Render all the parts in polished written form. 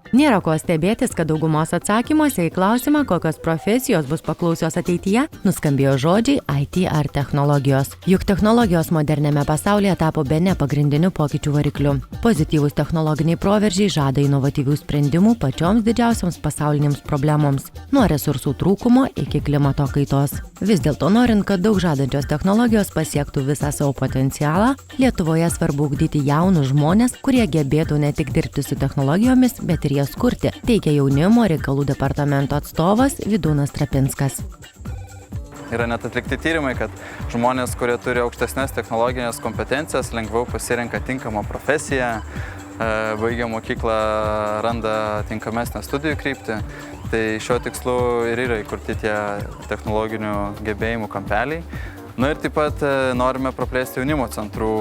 Nėra ko stebėtis, kad daugumos atsakymuose į klausimą, kokios profesijos bus paklausios ateityje, nuskambėjo žodžiai IT ar technologijos. Juk technologijos moderniame pasaulyje tapo bene pagrindiniu pokyčių varikliu. Pozityvūs technologiniai proveržiai žada inovatyvių sprendimų pačioms didžiausioms pasaulinėms problemoms, nuo resursų trūkumo iki klimato kaitos. Vis dėlto, norint, kad daug žadančios technologijos pasiektų visą savo potencialą, Lietuvoje svarbu ugdyti jaunus žmones, kurie gebėtų ne tik dirbti su technologijomis, bet ir jas kurti, teigia jaunimo reikalų departamento atstovas Vidūnas Trapinskas. Yra net atlikti tyrimai, kad žmonės, kurie turi aukštesnės technologinės kompetencijas, lengviau pasirenka tinkamą profesiją, baigia mokyklą, randa tinkamesnę studijų kryptį. Tai šiuo tikslu ir yra įkurti tie technologinių gebėjimų kampeliai. Na ir taip pat norime praplėsti jaunimo centrų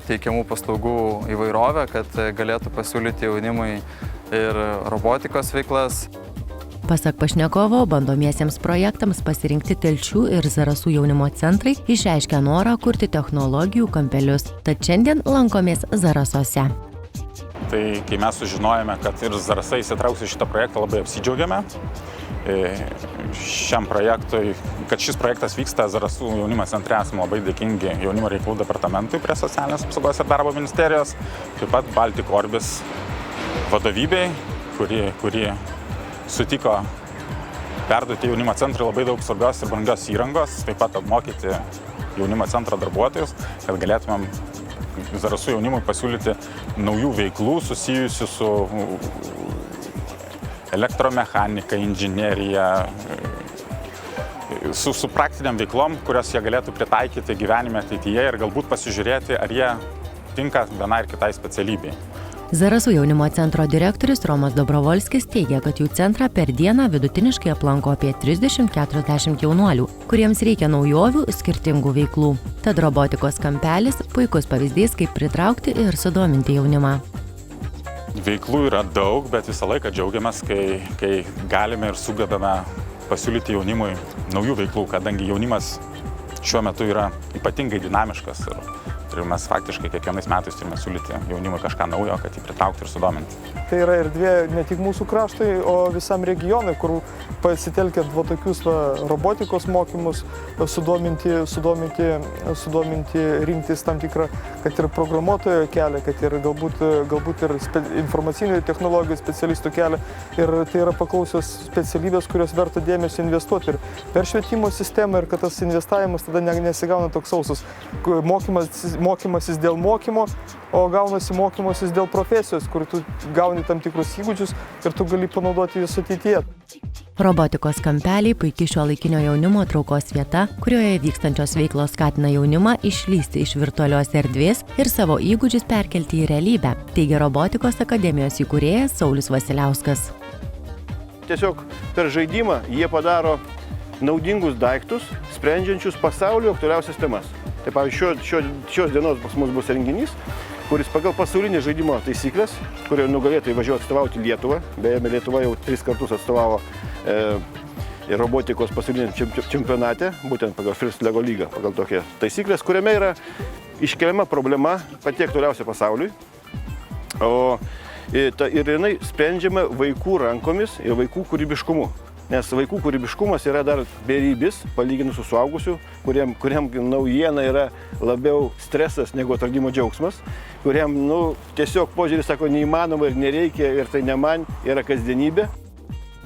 teikiamų paslaugų įvairovę, kad galėtų pasiūlyti jaunimui ir robotikos veiklas. Pasak pašnekovo, bandomiesiems projektams pasirinkti Telšių ir Zarasų jaunimo centrai išreiškia norą kurti technologijų kampelius. Tad šiandien lankomės Zarasuose. Tai kai mes sužinojome, kad ir Zarasai įsitrauks į šitą projektą, labai apsidžiaugėme. Šiam projektui, kad šis projektas vyksta Zarasų jaunimo centre, esame labai dėkingi jaunimo reikalų departamentui prie socialinės apsaugos ir darbo ministerijos, taip pat Baltic Orbis vadovybei, kuri sutiko perduoti jaunimo centrui labai daug svarbios ir brangios įrangos, taip pat apmokyti jaunimo centro darbuotojus, kad galėtumėm Zarasų jaunimui pasiūlyti naujų veiklų susijusių su elektromechanika, inžinerija, su praktiniam veiklom, kurias jie galėtų pritaikyti gyvenime ateityje ir galbūt pasižiūrėti, ar jie tinka vienai ir kitai specialybei. Zarasų jaunimo centro direktorius Romas Dobrovolskis teigia, kad jų centrą per dieną vidutiniškai aplanko apie 30-40 jaunuolių, kuriems reikia naujovių skirtingų veiklų. Tad robotikos kampelis puikus pavyzdys, kaip pritraukti ir sudominti jaunimą. Veiklų yra daug, bet visą laiką džiaugiamės, kai galime ir sugebame pasiūlyti jaunimui naujų veiklų, kadangi jaunimas šiuo metu yra ypatingai dinamiškas ir mes faktiškai kiekvienais metais turime siūlyti jaunimui kažką naujo, kad jį pritraukti ir sudominti. Tai yra erdvė ne tik mūsų kraštui, o visam regionui, kur pasitelkiant tokius robotikos mokymus, sudominti, rinktis tam tikrą, kad ir programuotojo kelią, kad ir galbūt ir informacinių technologijų specialistų kelią. Ir tai yra paklausios specialybės, kurios verta dėmesio investuoti ir per švietimo sistemą, ir kad tas investavimas tada nesigauna toks sausas mokymasis dėl mokymo, o gaunasi mokymasis dėl profesijos, kur tu gauni tam tikrus įgūdžius ir tu gali panaudoti vis ateityje. Robotikos kampeliai puikiai šiuolaikinio jaunimo traukos vieta, kurioje vykstančios veiklos skatina jaunimą išlįsti iš virtualios erdvės ir savo įgūdžius perkelti į realybę, teigia Robotikos akademijos įkūrėjas Saulius Vasiliauskas. Tiesiog per žaidimą jie padaro naudingus daiktus, sprendžiančius pasaulio aktualiausias temas. Tai pavyzdžiui, šios dienos pas mus bus renginys, kuris pagal pasaulinį žaidimo taisyklės, kurio nugalėtojai važiuoja atstovauti Lietuvą. Beje, Lietuva jau 3 kartus atstovavo robotikos pasauliniam čempionate, būtent pagal First Lego lygą, pagal tokią taisyklės, kuriame yra iškeliama problema pati aktualiausia pasauliui. Ir jinai sprendžiama vaikų rankomis ir vaikų kūrybiškumu. Nes vaikų kūrybiškumas yra dar beribis, palyginus su suaugusiu, kuriam naujiena yra labiau stresas negu atradimo džiaugsmas, kuriam tiesiog požiūris sako neįmanoma ir nereikia ir tai ne man, yra kasdienybė.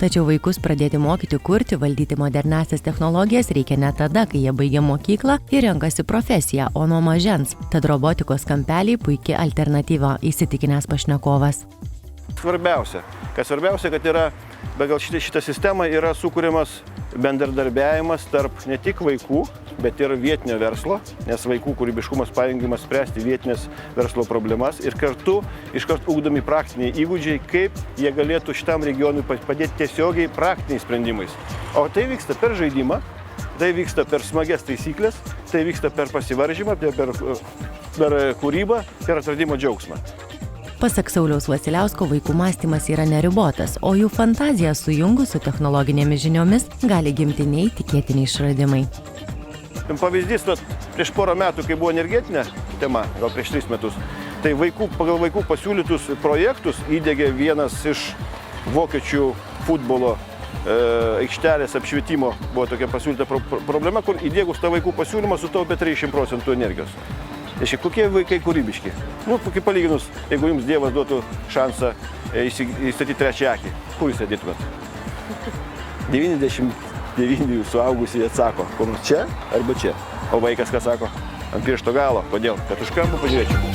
Tačiau vaikus pradėti mokyti kurti, valdyti moderniąsias technologijas reikia ne tada, kai jie baigia mokyklą ir renkasi profesiją, o nuo mažens. Tad robotikos kampeliai puikia alternatyva, įsitikinęs pašnekovas. Svarbiausia, kad yra, pagal šitą sistemą yra sukūriamas bendradarbiavimas tarp ne tik vaikų, bet ir vietinio verslo, nes vaikų kūrybiškumas pajungiamas spręsti vietinės verslo problemas ir kartu iškart ugdomi praktiniai įgūdžiai, kaip jie galėtų šitam regionui padėti tiesiogiai praktiniais sprendimais. O tai vyksta per žaidimą, tai vyksta per smagias taisyklės, tai vyksta per pasivaržymą, per kūrybą, per atradimo džiaugsmą. Pasak Sauliaus Vasiliausko, vaikų mąstymas yra neribotas, o jų fantazija sujungus su technologinėmis žiniomis gali gimti neįtikėtiniai išradimai. Pavyzdys, prieš porą metų, kai buvo energetinė tema, gal prieš 3 metus, tai pagal vaikų pasiūlytus projektus įdegė vienas iš vokiečių futbolo aikštelės apšvietimo buvo tokia pasiūlyta problema, kur įdėgus tą vaikų pasiūlymą sutaupė 30% energijos. Tai kokie vaikai kūrybiški? Nu, kaip palyginus, jeigu jums Dievas duotų šansą įstatyti trečią akį, kur jūs dėtumėt? 99 suaugusiai atsako, kur nors čia arba čia. O vaikas ką sako? Ant piršto galo. Kodėl? Kad už kampą pažiūrėčiau.